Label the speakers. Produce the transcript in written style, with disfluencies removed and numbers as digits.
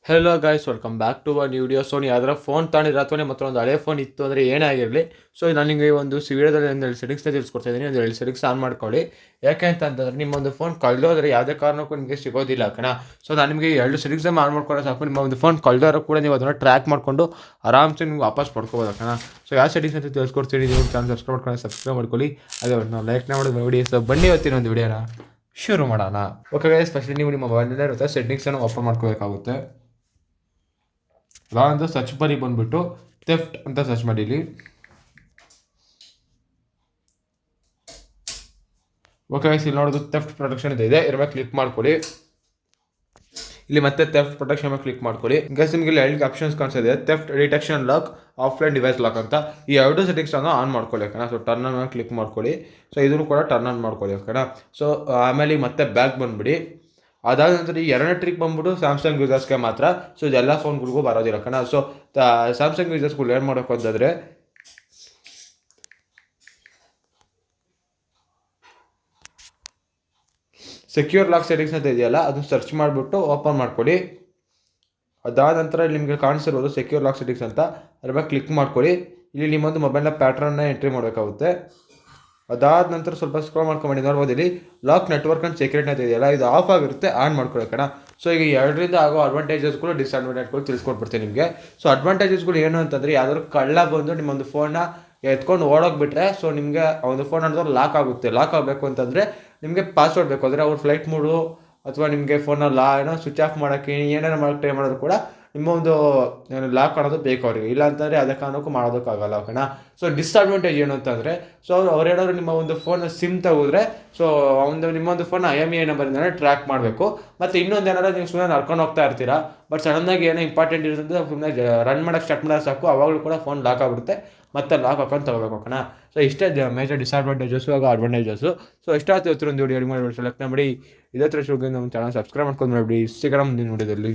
Speaker 1: Hello guys, welcome back to new video. So ನೀವು ಯಾವ್ದಾರ phone ತಗೊಂಡಿರೋ ಅಥವಾ ಒಂದು ಹಳೆ ಫೋನ್ ಇತ್ತು ಅಂದರೆ ಏನೇ ಆಗಿರಲಿ, ಸೊ ನಾನು ನಿಮಗೆ ಒಂದು ವಿಡಿಯೋದಲ್ಲಿ ಒಂದು ಸೆಟ್ಟಿಂಗ್ಸ್ನ ತಿಳಿಸ್ಕೊಡ್ತಾ ಇದ್ದೀನಿ. ಒಂದು ಸೆಟ್ಟಿಂಗ್ಸ್ ಆನ್ ಮಾಡ್ಕೊಳ್ಳಿ. ಯಾಕೆ ಅಂತಂದರೆ ನಿಮ್ಮೊಂದು ಫೋನ್ ಕಳೆದೋದ್ರೆ ಯಾವುದೇ ಕಾರಣಕ್ಕೂ ನಿಮಗೆ ಸಿಗೋದಿಲ್ಲ ಕಣ. ಸೊ ನಾನು ನಿಮಗೆ 2 ಸೆಟ್ಟಿಂಗ್ಸ್ನ ಆನ್ ಮಾಡ್ಕೊಳ್ಳೋ ಸಾಕು. ನಿಮ್ಮ ಒಂದು ಫೋನ್ ಕಳೆದೋರು ಕೂಡ ನೀವು ಅದನ್ನು ಟ್ರ್ಯಾಕ್ ಮಾಡಿಕೊಂಡು ಆರಾಮ್ಸೆ ನೀವು ವಾಪಸ್ ಪಡ್ಕೋಬೋದು ಕಣ. ಸೊ ಯಾವ ಸೆಟ್ಟಿಂಗ್ಸ್ ಅಂತ ತಿಳಿಸ್ಕೊಡ್ತೀನಿ. ನೀವು ಚಾನಲ್ ಸಬ್ಸ್ಕ್ರೈಬ್ ಮಾಡ್ಕೊಳ್ಳಿ. ಅದೇ ನಾವು ಲೈಕ್ನ ಮಾಡೋದು ನೋಡಿ. ಸೊ ಬನ್ನಿ ಇವತ್ತಿನ ಒಂದು ವಿಡಿಯೋನ ಶುರು ಮಾಡೋಣ. ಓಕೆ ಗೈಸ್, ಫಸ್ಟ್ ನೀವು ನಿಮ್ಮ ಮೊಬೈಲಲ್ಲೇ ಇರುತ್ತೆ ಸೆಟ್ಟಿಂಗ್ಸನ್ನು ಓಪನ್ ಮಾಡ್ಕೋಬೇಕಾಗುತ್ತೆ. ಅದಾದ ಸರ್ಚ್ ಬಾರಿಗೆ ಬಂದುಬಿಟ್ಟು ಥೆಫ್ಟ್ ಅಂತ ಸರ್ಚ್ ಮಾಡಿ. ಇಲ್ಲಿ ಓಕೆ ಗೈಸ್, ಇಲ್ಲಿ ನೋಡೋದು ಥೆಫ್ಟ್ ಪ್ರೊಟೆಕ್ಷನ್ ಇದೆ. ಇದ್ರ ಮೇಲೆ ಕ್ಲಿಕ್ ಮಾಡ್ಕೊಳ್ಳಿ. ಇಲ್ಲಿ ಮತ್ತೆ ಥೆಫ್ಟ್ ಪ್ರೊಟೆಕ್ಷನ್ ಮೇಲೆ ಕ್ಲಿಕ್ ಮಾಡ್ಕೊಳ್ಳಿ. ಗೈಸ್ ನಿಮಗೆ ಇಲ್ಲಿ 2 ಆಪ್ಷನ್ಸ್ ಕಾಣಿಸ್ತಿದೆ, theft detection lock, offline device lock ಅಂತ. ಈ 2 ಸೆಟ್ಟಿಂಗ್ಸನ್ನು ಆನ್ ಮಾಡ್ಕೊಳ್ಳಿ ಕಣ. ಸೊ ಟರ್ನ್ ಆನ್ ಕ್ಲಿಕ್ ಮಾಡ್ಕೊಳ್ಳಿ. ಸೊ ಇದನ್ನು ಕೂಡ ಟರ್ನ್ ಆನ್ ಮಾಡ್ಕೊಳ್ಳಿ ಕಣ. ಸೊ ಆಮೇಲೆ ಮತ್ತೆ ಬ್ಯಾಕ್ ಬಂದುಬಿಡಿ. ಅದಾದ ನಂತರ ಈ 2ನೇ ಟ್ರಿಕ್ ಬಂದ್ಬಿಟ್ಟು ಸ್ಯಾಮ್ಸಂಗ್ ಯೂಸರ್ಸ್ಗೆ ಮಾತ್ರ. ಸೊ ಇದೆಲ್ಲ ಫೋನ್ಗಳಿಗೂ ಬರೋದಿಲ್ಲ ಕಣ. ಸೊ ಸ್ಯಾಮ್ಸಂಗ್ ಯೂಸರ್ಸ್ಗಳು ಏನು ಮಾಡಬೇಕು ಅಂತಂದರೆ, ಸೆಕ್ಯೂರ್ ಲಾಕ್ ಸೆಟ್ಟಿಂಗ್ಸ್ ಅಂತ ಇದೆಯಲ್ಲ, ಅದನ್ನು ಸರ್ಚ್ ಮಾಡಿಬಿಟ್ಟು ಓಪನ್ ಮಾಡ್ಕೊಳ್ಳಿ. ಅದಾದ ನಂತರ ಇಲ್ಲಿ ನಿಮಗೆ ಕಾಣಿಸಿರೋದು ಸೆಕ್ಯೂರ್ ಲಾಕ್ ಸೆಟ್ಟಿಂಗ್ಸ್ ಅಂತ. ಅದ್ರ ಮೇಲೆ ಕ್ಲಿಕ್ ಮಾಡ್ಕೊಳ್ಳಿ. ಇಲ್ಲಿ ನಿಮ್ಮೊಂದು ಮೊಬೈಲ್ನ ಪ್ಯಾಟ್ರನ್ನ ಎಂಟ್ರಿ ಮಾಡಬೇಕಾಗುತ್ತೆ. ಅದಾದ ನಂತರ ಸ್ವಲ್ಪ ಸ್ಕ್ರೋಲ್ ಮಾಡ್ಕೊಂಡು ನೋಡ್ಬೋದು. ಇಲ್ಲಿ ಲಾಕ್ ನೆಟ್ವರ್ಕ್ ಆ್ಯಂಡ್ ಸೆಕ್ಯೂರಿಟಿ ಅಂತ ಇದೆಯಲ್ಲ, ಇದು ಆಫ್ ಆಗಿರುತ್ತೆ, ಆನ್ ಮಾಡ್ಕೊಳ್ಳಿ ಕಣ. ಸೊ ಈಗ 2ರಿಂದ ಆಗೋ ಅಡ್ವಾಂಟೇಜಸ್ಗಳು ಡಿಸ್ಅಡ್ವಾಂಟೇಜ್ಗಳು ತಿಳಿಸ್ಕೊಟ್ಬಿಡ್ತೀನಿ ನಿಮಗೆ. ಸೊ ಅಡ್ವಾಂಟೇಜಸ್ಗಳು ಏನು ಅಂತಂದರೆ, ಯಾವ್ದಾದ್ರು ಕಳ್ಳ ಬಂದು ನಿಮ್ಮೊಂದು ಫೋನ್ನ ಎತ್ಕೊಂಡು ಓಡೋಗ್ಬಿಟ್ರೆ, ಸೊ ನಿಮಗೆ ಆ ಒಂದು ಫೋನ್ ಅನ್ನೋದು ಲಾಕ್ ಆಗುತ್ತೆ. ಲಾಕ್ ಆಗಬೇಕು ಅಂತಂದರೆ ನಿಮಗೆ ಪಾಸ್ವರ್ಡ್ ಬೇಕು. ಅಂದರೆ ಅವ್ರು ಫ್ಲೈಟ್ ಮೂಡು ಅಥವಾ ನಿಮಗೆ ಫೋನಲ್ಲಿ ಏನೋ ಸ್ವಿಚ್ ಆಫ್ ಮಾಡೋಕ್ಕೆ ಏನೇನೋ ಮಾಡೋಕ್ಕೆ ಟ್ರೈ ಮಾಡಿದ್ರು ಕೂಡ ನಿಮ್ಮ ಒಂದು ಲಾಕ್ ಅನ್ನೋದು ಬೇಕು ಅವರಿಗೆ. ಇಲ್ಲ ಅಂತಂದರೆ ಅದಕ್ಕೆ ಕಾರಣಕ್ಕೂ ಮಾಡೋದಕ್ಕಾಗಲ್ಲ ಕಣ. ಸೊ ಡಿಸ್ಅಡ್ವಾಂಟೇಜ್ ಏನು ಅಂತಂದರೆ, ಸೊ ಅವ್ರೇನಾದ್ರು ನಿಮ್ಮ ಒಂದು ಫೋನ್ನ ಸಿಮ್ ತೆಗೆದ್ರೆ, ಸೊ ನಿಮ್ಮೊಂದು ಫೋನ್ IMEI ನಂಬರಿಂದನೇ ಟ್ರ್ಯಾಕ್ ಮಾಡಬೇಕು. ಮತ್ತು ಇನ್ನೊಂದು ಏನಾದ್ರು ನೀವು ಸುಮ್ಮನೆ ನಡ್ಕೊಂಡು ಹೋಗ್ತಾ ಇರ್ತೀರಾ, ಬಟ್ ಸಡನ್ನಾಗಿ ಏನೋ ಇಂಪಾರ್ಟೆಂಟ್ ಇರುತ್ತೆ, ಸುಮ್ಮನೆ ರನ್ ಮಾಡೋಕ್ಕೆ ಸ್ಟಾರ್ಟ್ ಮಾಡೋದು ಸಾಕು, ಅವಾಗಲೂ ಕೂಡ ಫೋನ್ ಲಾಕ್ ಆಗಿಬಿಡುತ್ತೆ. ಮತ್ತೆ ಲಾಕ್ ಹಾಕೊಂಡು ತಗೋಬೇಕು ಕಣ. ಸೊ ಇಷ್ಟೇ ಮೇಜರ್ ಡಿಸ್ಅಡ್ವಾಂಟೇಜಸ್ಸು ಹಾಗೂ ಅಡ್ವಾಂಟೇಜಸ್ಸು. ಸೊ ಇಷ್ಟಾಯ್ತು ಇವತ್ತು ಒಂದು ವಿಡಿಯೋ ಮಾಡಿ ಸೆಲೆಕ್ಟ್ ಮಾಡಿ. ಇದೇ ಥರ ನಮ್ಮ ಚಾನಲ್ ಸಬ್ಸ್ಕ್ರೈಬ್ ಮಾಡ್ಕೊಂಡು ಮಾಡಿಬಿಡಿ. ಸಿಗೋಣ ಮುಂದಿನ ವಿಡಿಯೋದಲ್ಲಿ.